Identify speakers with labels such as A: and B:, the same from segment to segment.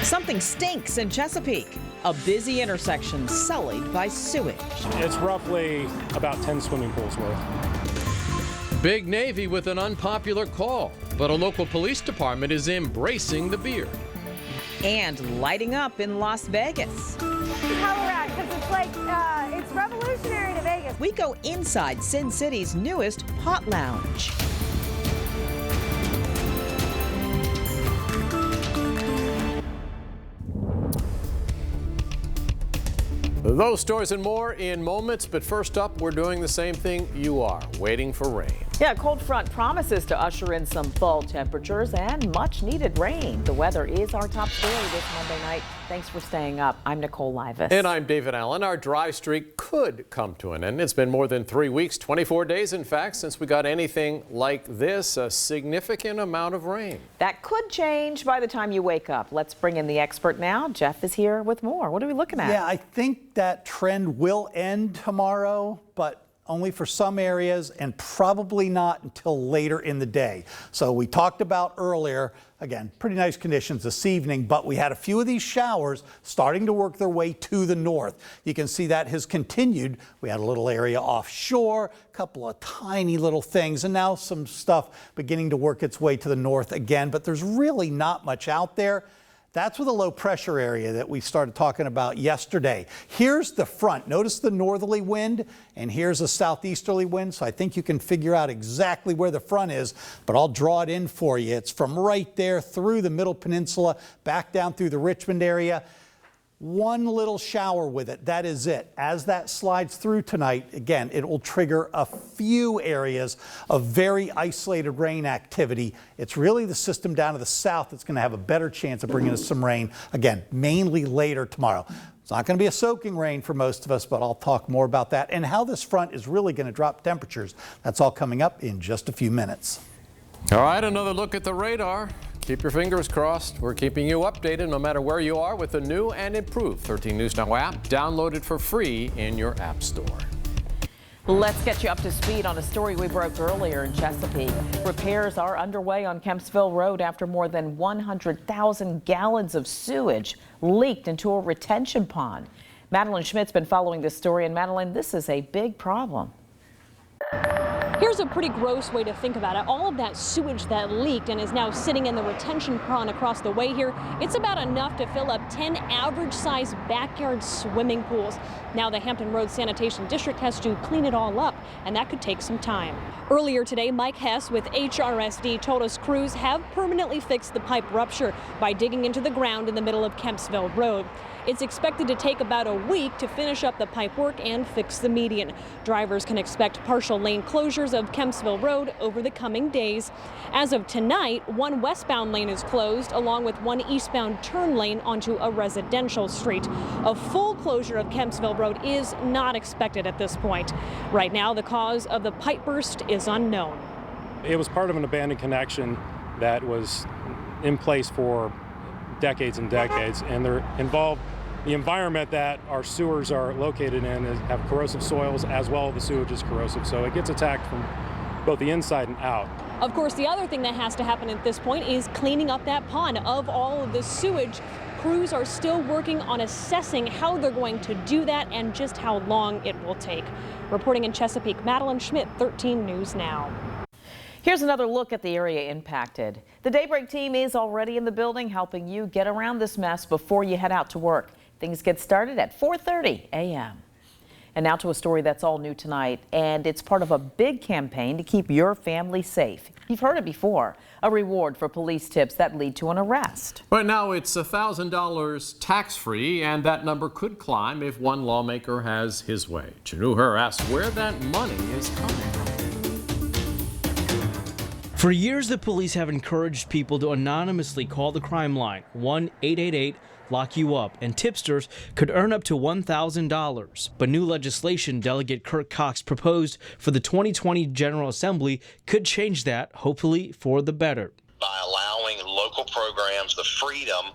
A: Something stinks in Chesapeake. A busy intersection sullied by sewage.
B: It's roughly about 10 swimming pools worth.
C: Big Navy with an unpopular call, but a local police department is embracing the beer.
A: And lighting up in Las Vegas.
D: How we're at, because it's like, it's revolutionary to Vegas.
A: We go inside Sin City's newest pot lounge.
C: Those stories and more in moments, but first up, we're doing the same thing you are, waiting for rain.
A: Yeah, a cold front promises to usher in some fall temperatures and much needed rain. The weather is our top story this Monday night. Thanks for staying up. I'm Nicole Livas.
C: And I'm David Allen. Our dry streak could come to an end. It's been more than 3 weeks, 24 days in fact, since we got anything like this, a significant amount of rain.
A: That could change by the time you wake up. Let's bring in the expert now. Jeff is here with more. What are we looking at?
E: Yeah, I think that trend will end tomorrow, but only for some areas and probably not until later in the day. So we talked about earlier, again, pretty nice conditions this evening, but we had a few of these showers starting to work their way to the north. You can see that has continued. We had a little area offshore, a couple of tiny little things, and now some stuff beginning to work its way to the north again, but there's really not much out there. That's with a low pressure area that we started talking about yesterday. Here's the front. Notice the northerly wind, and here's a southeasterly wind. So I think you can figure out exactly where the front is, but I'll draw it in for you. It's from right there through the Middle Peninsula, back down through the Richmond area. One little shower with it, that is it. As that slides through tonight, again, it will trigger a few areas of very isolated rain activity. It's really the system down to the south that's going to have a better chance of bringing us some rain, again, mainly later tomorrow. It's not going to be a soaking rain for most of us, but I'll talk more about that and how this front is really going to drop temperatures. That's all coming up in just a few minutes.
C: All right, another look at the radar. Keep your fingers crossed. We're keeping you updated no matter where you are with the new and improved 13 News Now app. Download it for free in your app store.
A: Let's get you up to speed on a story we broke earlier in Chesapeake. Repairs are underway on Kempsville Road after more than 100,000 gallons of sewage leaked into a retention pond. Madeline Schmidt's been following this story, and Madeline, this is a big problem.
F: Here's a pretty gross way to think about it. All of that sewage that leaked and is now sitting in the retention pond across the way here, it's about enough to fill up 10 average-sized backyard swimming pools. Now the Hampton Roads Sanitation District has to clean it all up, and that could take some time. Earlier today, Mike Hess with HRSD told us crews have permanently fixed the pipe rupture by digging into the ground in the middle of Kempsville Road. It's expected to take about a week to finish up the pipe work and fix the median. Drivers can expect partial lane closures of Kempsville Road over the coming days. As of tonight, one westbound lane is closed, along with one eastbound turn lane onto a residential street. A full closure of Kempsville Road is not expected at this point. Right now, the cause of the pipe burst is unknown.
B: It was part of an abandoned connection that was in place for decades and decades, and they're involved. The environment that our sewers are located in have corrosive soils, as well as the sewage is corrosive, so it gets attacked from both the inside and out.
F: Of course, the other thing that has to happen at this point is cleaning up that pond of all of the sewage. Crews are still working on assessing how they're going to do that and just how long it will take. Reporting in Chesapeake, Madeline Schmidt, 13 News Now.
A: Here's another look at the area impacted. The Daybreak team is already in the building helping you get around this mess before you head out to work. Things get started at 4:30 a.m. And now to a story that's all new tonight, and it's part of a big campaign to keep your family safe. You've heard it before, a reward for police tips that lead to an arrest.
C: Right now it's $1,000 tax-free, and that number could climb if one lawmaker has his way. Chanuher asks where that money is coming from.
G: For years, the police have encouraged people to anonymously call the crime line, 1-888-LOCK-YOU-UP, and tipsters could earn up to $1,000. But new legislation Delegate Kirk Cox proposed for the 2020 General Assembly could change that, hopefully for the better.
H: By allowing local programs the freedom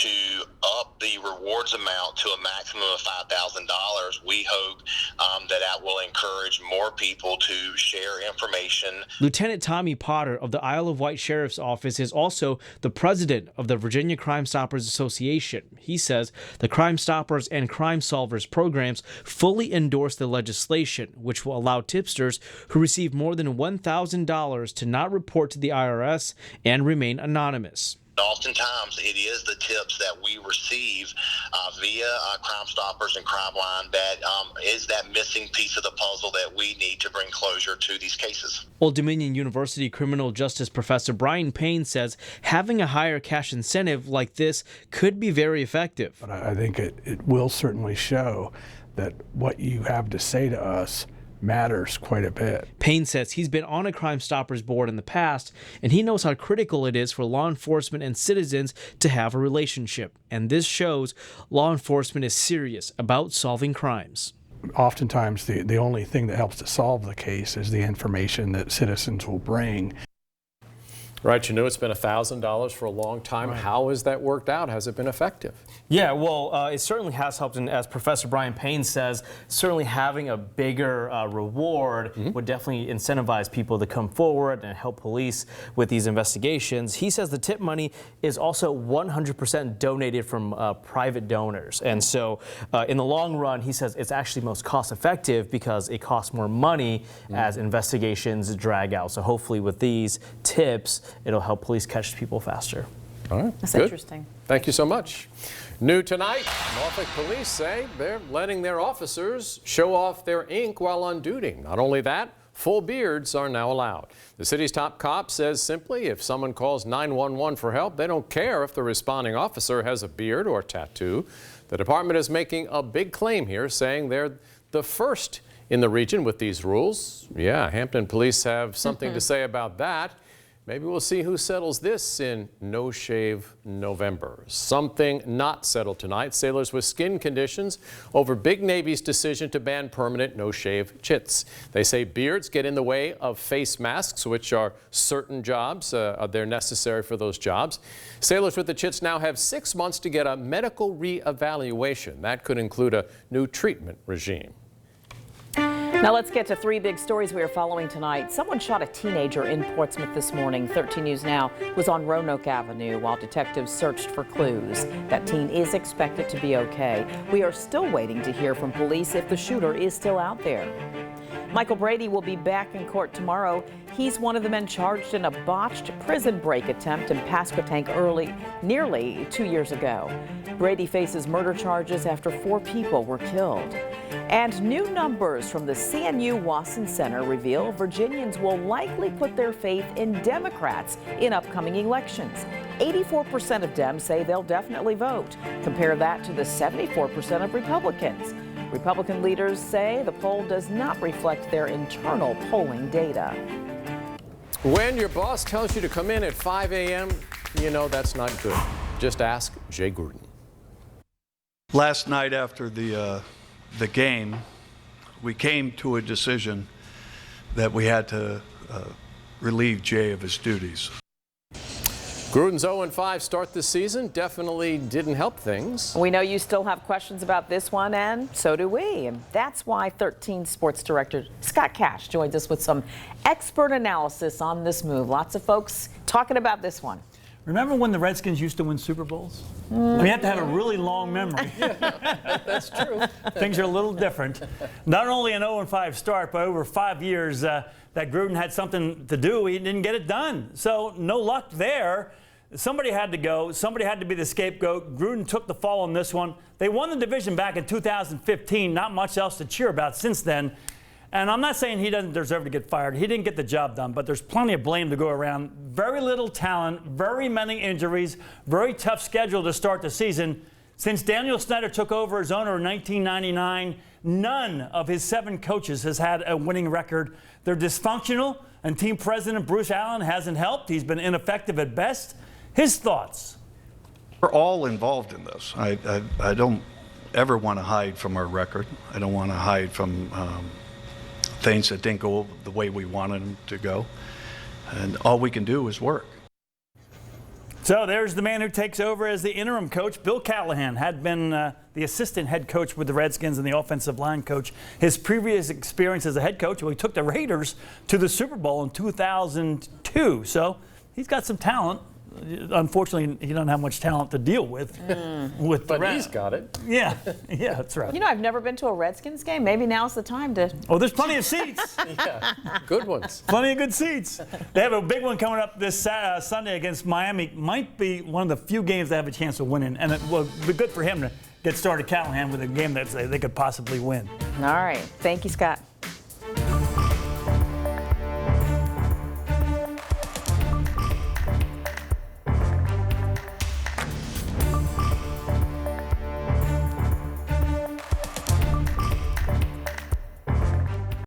H: to up the rewards amount to a maximum of $5,000. We hope that will encourage more people to share information.
G: Lieutenant Tommy Potter of the Isle of Wight Sheriff's Office is also the president of the Virginia Crime Stoppers Association. He says the Crime Stoppers and Crime Solvers programs fully endorse the legislation, which will allow tipsters who receive more than $1,000 to not report to the IRS and remain anonymous.
H: Oftentimes, it is the tips that we receive via Crime Stoppers and Crime Line that is that missing piece of the puzzle that we need to bring closure to these cases.
G: Old Dominion University criminal justice professor Brian Payne says having a higher cash incentive like this could be very effective.
I: But I think it will certainly show that what you have to say to us matters quite a bit.
G: Payne says he's been on a Crime Stoppers board in the past, and he knows how critical it is for law enforcement and citizens to have a relationship. And this shows law enforcement is serious about solving crimes.
I: Oftentimes, the only thing that helps to solve the case is the information that citizens will bring.
C: Right, you know it's been $1,000 for a long time. Right. How has that worked out? Has it been effective?
G: Yeah, well, it certainly has helped, and as Professor Brian Payne says, certainly having a bigger reward would definitely incentivize people to come forward and help police with these investigations. He says the tip money is also 100% donated from private donors, and so in the long run, he says it's actually most cost-effective because it costs more money as investigations drag out. So hopefully with these tips, it'll help police catch people faster.
C: All right.
A: That's
C: good.
A: Interesting.
C: Thank you so much. New tonight, Norfolk police say they're letting their officers show off their ink while on duty. Not only that, full beards are now allowed. The city's top cop says simply if someone calls 911 for help, they don't care if the responding officer has a beard or tattoo. The department is making a big claim here, saying they're the first in the region with these rules. Yeah, Hampton police have something to say about that. Maybe we'll see who settles this in No Shave November. Something not settled tonight. Sailors with skin conditions over Big Navy's decision to ban permanent no-shave chits. They say beards get in the way of face masks, which are certain jobs. They're necessary for those jobs. Sailors with the chits now have 6 months to get a medical re-evaluation. That could include a new treatment regime.
A: Now let's get to three big stories we are following tonight. Someone shot a teenager in Portsmouth this morning. 13 News Now was on Roanoke Avenue while detectives searched for clues. That teen is expected to be okay. We are still waiting to hear from police if the shooter is still out there. Michael Brady will be back in court tomorrow. He's one of the men charged in a botched prison break attempt in Pasquotank nearly 2 years ago. Brady faces murder charges after 4 people were killed. And new numbers from the CNU Wasson Center reveal Virginians will likely put their faith in Democrats in upcoming elections. 84% of Dems say they'll definitely vote. Compare that to the 74% of Republicans. Republican leaders say the poll does not reflect their internal polling data.
C: When your boss tells you to come in at 5 a.m., you know that's not good. Just ask Jay Gruden.
J: Last night after the game, we came to a decision that we had to relieve Jay of his duties.
C: Gruden's 0-5 start this season definitely didn't help things.
A: We know you still have questions about this one, and so do we. And that's why 13 Sports Director Scott Cash joins us with some expert analysis on this move. Lots of folks talking about this one.
K: Remember when the Redskins used to win Super Bowls? I mean, you have to have a really long memory.
C: That's true.
K: Things are a little different. Not only an 0-5 start, but over 5 years that Gruden had something to do, he didn't get it done. So no luck there. Somebody had to go. Somebody had to be the scapegoat. Gruden took the fall on this one. They won the division back in 2015. Not much else to cheer about since then. And I'm not saying he doesn't deserve to get fired. He didn't get the job done, but there's plenty of blame to go around. Very little talent, very many injuries, very tough schedule to start the season. Since Daniel Snyder took over as owner in 1999, none of his 7 coaches has had a winning record. They're dysfunctional, and team president Bruce Allen hasn't helped. He's been ineffective at best. His thoughts.
J: We're all involved in this. I don't ever want to hide from our record. I don't want to hide from things that didn't go the way we wanted them to go. And all we can do is work.
K: So there's the man who takes over as the interim coach. Bill Callahan had been the assistant head coach with the Redskins and the offensive line coach. His previous experience as a head coach, well, he took the Raiders to the Super Bowl in 2002. So he's got some talent. Unfortunately, he doesn't have much talent to deal with.
C: But he's got it.
K: Yeah, yeah, that's right.
A: You know, I've never been to a Redskins game. Maybe now's the time to.
K: Oh, there's plenty of seats.
C: Yeah, good ones.
K: Plenty of good seats. They have a big one coming up this Sunday against Miami. Might be one of the few games they have a chance of winning, and it will be good for him to get started, Callahan, with a game that they could possibly win.
A: All right. Thank you, Scott.